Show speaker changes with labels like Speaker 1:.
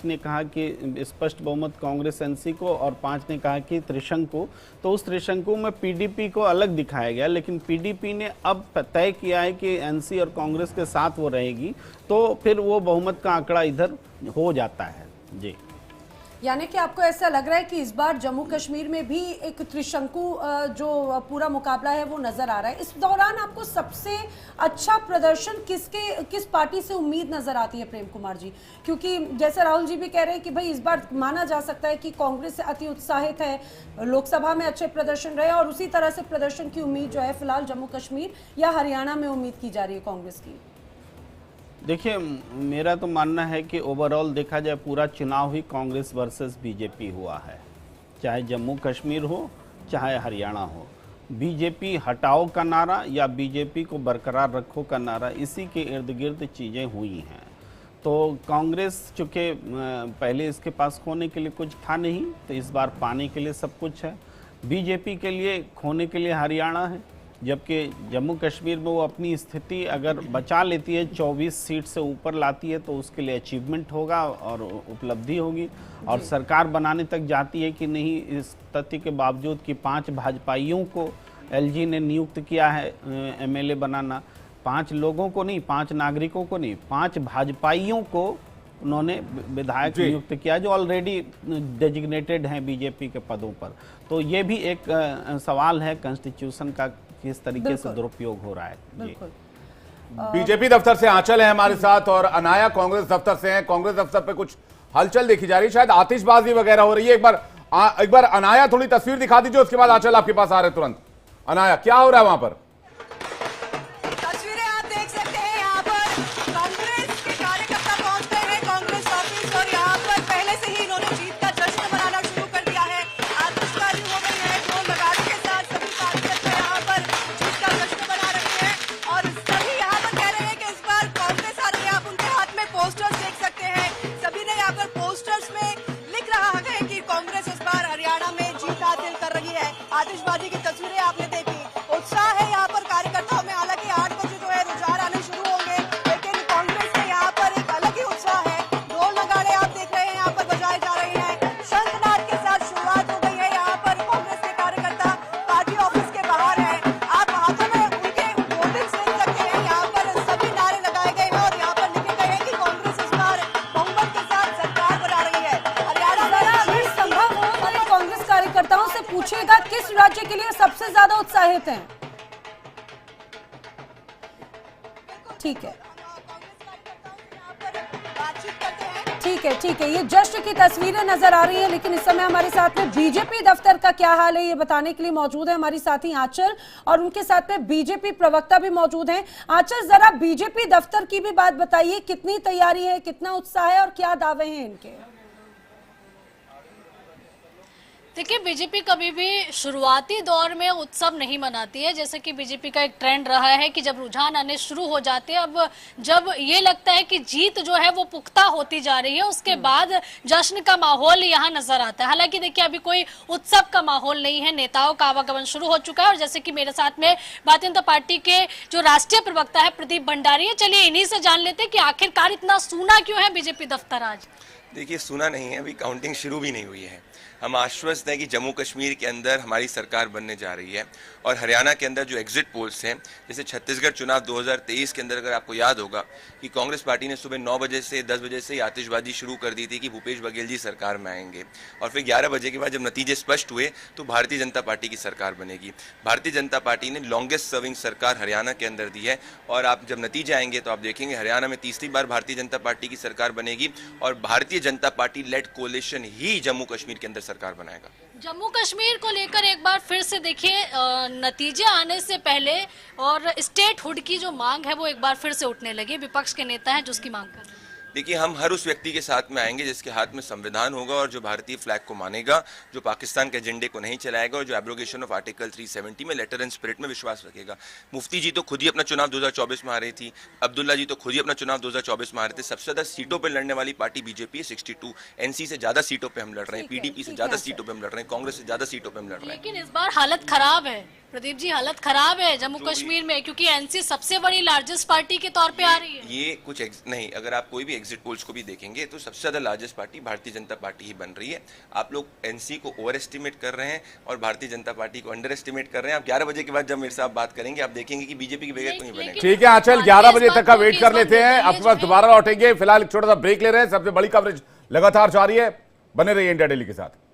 Speaker 1: ने कहा कि स्पष्ट बहुमत कांग्रेस एनसी को और 5 ने कहा कि त्रिशंकु। तो उस त्रिशंकु में पीडीपी को अलग दिखाया गया, लेकिन पीडीपी ने अब तय किया है कि एनसी और कांग्रेस के साथ वो रहेगी, तो फिर वो बहुमत का आंकड़ा इधर हो जाता है। जी,
Speaker 2: यानी कि आपको ऐसा लग रहा है कि इस बार जम्मू कश्मीर में भी एक त्रिशंकु जो पूरा मुकाबला है वो नजर आ रहा है। इस दौरान आपको सबसे अच्छा प्रदर्शन किस पार्टी से उम्मीद नजर आती है प्रेम कुमार जी? क्योंकि जैसे राहुल जी भी कह रहे हैं कि भाई इस बार माना जा सकता है कि कांग्रेस अति उत्साहित है, लोकसभा में अच्छे प्रदर्शन रहे और उसी तरह से प्रदर्शन की उम्मीद जो है फिलहाल जम्मू कश्मीर या हरियाणा में उम्मीद की जा रही है कांग्रेस की।
Speaker 1: देखिए, मेरा तो मानना है कि ओवरऑल देखा जाए पूरा चुनाव ही कांग्रेस वर्सेस बीजेपी हुआ है, चाहे जम्मू कश्मीर हो चाहे हरियाणा हो। बीजेपी हटाओ का नारा या बीजेपी को बरकरार रखो का नारा, इसी के इर्द गिर्द चीज़ें हुई हैं। तो कांग्रेस चूँकि पहले इसके पास खोने के लिए कुछ था नहीं, तो इस बार पाने के लिए सब कुछ है। बीजेपी के लिए खोने के लिए हरियाणा है, जबकि जम्मू कश्मीर में वो अपनी स्थिति अगर बचा लेती है, 24 सीट से ऊपर लाती है, तो उसके लिए अचीवमेंट होगा और उपलब्धि होगी। और सरकार बनाने तक जाती है कि नहीं, इस तथ्य के बावजूद कि 5 भाजपाइयों को एलजी ने नियुक्त किया है एमएलए बनाना, 5 लोगों को नहीं, 5 नागरिकों को नहीं, 5 भाजपाइयों को उन्होंने विधायक नियुक्त किया जो ऑलरेडी डेजिग्नेटेड हैं बीजेपी के पदों पर। तो ये भी एक सवाल है कॉन्स्टिट्यूशन का, किस तरीके से दुरुपयोग हो रहा है।
Speaker 2: बिल्कुल।
Speaker 3: बीजेपी दफ्तर से आंचल है हमारे साथ और अनाया कांग्रेस दफ्तर से हैं। कांग्रेस दफ्तर पे कुछ हलचल देखी जा रही है, शायद आतिशबाजी वगैरह हो रही है। एक बार अनाया थोड़ी तस्वीर दिखा दीजिए, उसके बाद आंचल आपके पास आ रहे तुरंत। अनाया, क्या हो रहा है वहां पर?
Speaker 4: तस्वीरें आप देख सकते हैं, यहाँ पर कांग्रेस के कार्यकर्ता पहुंच गए हैं कांग्रेस ऑफिस और यहाँ पर पहले से ही इन्होंने जीत का जश्न मनाना शुरू कर दिया है। आतिशबाजी हो गई है, ढोल नगाड़े के साथ सभी कार्यकर्ता यहाँ पर जीत का जश्न मना रहे हैं और सभी यहाँ पर कह रहे हैं कि इस बार कांग्रेस आ रही है। आप उनके हाथ में पोस्टर्स देख सकते हैं, सभी ने यहाँ पर पोस्टर्स में लिख रहा है कि कांग्रेस इस बार हरियाणा में जीत हासिल कर रही है। आतिशबाजी की तस्वीरें आपने देखी, उत्साह है यहाँ पर कार्यकर्ताओं में। हालांकि 8 बजे जो है रुझान आने शुरू होंगे, लेकिन कांग्रेस के यहाँ पर एक अलग ही उत्साह है। ढोल नगाड़े आप देख रहे हैं यहाँ पर बजाए जा रहे हैं, शंखनाद के साथ शुरुआत हो गई है। यहाँ पर कांग्रेस के कार्यकर्ता पार्टी ऑफिस के बाहर है, आप हाथों में उनके होर्डिंग्स देख सकते हैं। यहाँ पर सभी नारे लगाए गए हैं और यहाँ पर लिखे गए हैं कि कांग्रेस इस बार बहुमत के साथ सरकार बना रही है। हरियाणा में
Speaker 2: अगर संभव हो तो ये कांग्रेस कार्यकर्ताओं से पूछेगा किस राज्य के लिए सबसे ज्यादा उत्साहित हैं। ठीक है, ठीक है, ये जश्न की तस्वीरें नजर आ रही है। लेकिन इस समय हमारे साथ में बीजेपी दफ्तर का क्या हाल है ये बताने के लिए मौजूद है हमारी साथी आंचल, और उनके साथ में बीजेपी प्रवक्ता भी मौजूद हैं। आंचल, जरा बीजेपी दफ्तर की भी बात बताइए, कितनी तैयारी है, कितना उत्साह है और क्या दावे हैं इनके?
Speaker 5: देखिए, बीजेपी कभी भी शुरुआती दौर में उत्सव नहीं मनाती है। जैसे कि बीजेपी का एक ट्रेंड रहा है कि जब रुझान आने शुरू हो जाते हैं, अब जब ये लगता है कि जीत जो है वो पुख्ता होती जा रही है, उसके बाद जश्न का माहौल यहाँ नजर आता है। हालांकि देखिए, अभी कोई उत्सव का माहौल नहीं है, नेताओं का आवागमन शुरू हो चुका है। और जैसे कि मेरे साथ में भारतीय जनता पार्टी के जो राष्ट्रीय प्रवक्ता है प्रदीप भंडारी है, चलिए इन्हीं से जान लेते हैं कि आखिरकार इतना सूना क्यों है बीजेपी दफ्तर आज।
Speaker 6: देखिए, सुना नहीं है, अभी काउंटिंग शुरू भी नहीं हुई है। हम आश्वस्त हैं कि जम्मू कश्मीर के अंदर हमारी सरकार बनने जा रही है और हरियाणा के अंदर जो एग्जिट पोल्स हैं, जैसे छत्तीसगढ़ चुनाव 2023 के अंदर अगर आपको याद होगा कि कांग्रेस पार्टी ने सुबह 9 बजे से 10 बजे से ही आतिशबाजी शुरू कर दी थी कि भूपेश बघेल जी सरकार में आएंगे, और फिर 11 बजे के बाद जब नतीजे स्पष्ट हुए तो भारतीय जनता पार्टी की सरकार बनेगी। भारतीय जनता पार्टी ने लॉन्गेस्ट सर्विंग सरकार हरियाणा के अंदर दी है और आप जब नतीजे आएंगे तो आप देखेंगे हरियाणा में तीसरी बार भारतीय जनता पार्टी की सरकार बनेगी और भारतीय जनता पार्टी लेड कोalition ही जम्मू कश्मीर के अंदर सरकार बनाएगा।
Speaker 5: जम्मू कश्मीर को लेकर एक बार फिर से देखिए, नतीजे आने से पहले और स्टेट हुड की जो मांग है वो एक बार फिर से उठने लगी। विपक्ष के नेता हैं जो उसकी मांग कर रहे हैं।
Speaker 6: देखिए, हम हर उस व्यक्ति के साथ में आएंगे जिसके हाथ में संविधान होगा और जो भारतीय फ्लैग को मानेगा, जो पाकिस्तान के एजेंडे को नहीं चलाएगा और जो एब्रोगेशन ऑफ आर्टिकल 370 में लेटर एंड स्पिरिट में विश्वास रखेगा। मुफ्ती जी तो खुद ही अपना चुनाव 2024 में हारे थी, अब्दुल्ला जी तो खुद ही अपना चुनाव 2024 में हारे थे। सबसे ज्यादा सीटों पर लड़ने वाली पार्टी बीजेपी है, 62। एनसी से ज्यादा सीटों पर हम लड़ रहे हैं, पीडीपी से ज्यादा सीटों पर हम लड़ रहे हैं, कांग्रेस से ज्यादा सीटों पर हम लड़ रहे हैं।
Speaker 5: लेकिन इस बार हालत खराब है। प्रदीप जी, हालत खराब है जम्मू कश्मीर में, क्योंकि एनसी सबसे बड़ी लार्जेस्ट पार्टी के तौर पे आ रही है।
Speaker 6: ये कुछ नहीं, अगर आप कोई भी एग्जिट पोल्स को भी देखेंगे तो सबसे ज्यादा largest party Bharatiya Janata party ही बन रही है। आप लोग एनसी को ओवर एस्टिमेट कर रहे हैं और भारतीय जनता पार्टी को अंडर एस्टिमेट कर रहे हैं। आप 11 बजे के बाद जब मेरे साथ बात करेंगे आप देखेंगे कि बीजेपी की बगैर कोई बनेगा।
Speaker 3: ठीक है आंचल, 11 बजे तक का वेट कर लेते हैं, आपके पास दोबारा लौटेंगे। फिलहाल एक छोटा सा ब्रेक ले रहे हैं, सबसे बड़ी कवरेज लगातार जारी है, बने रहिए इंडिया डेली के साथ।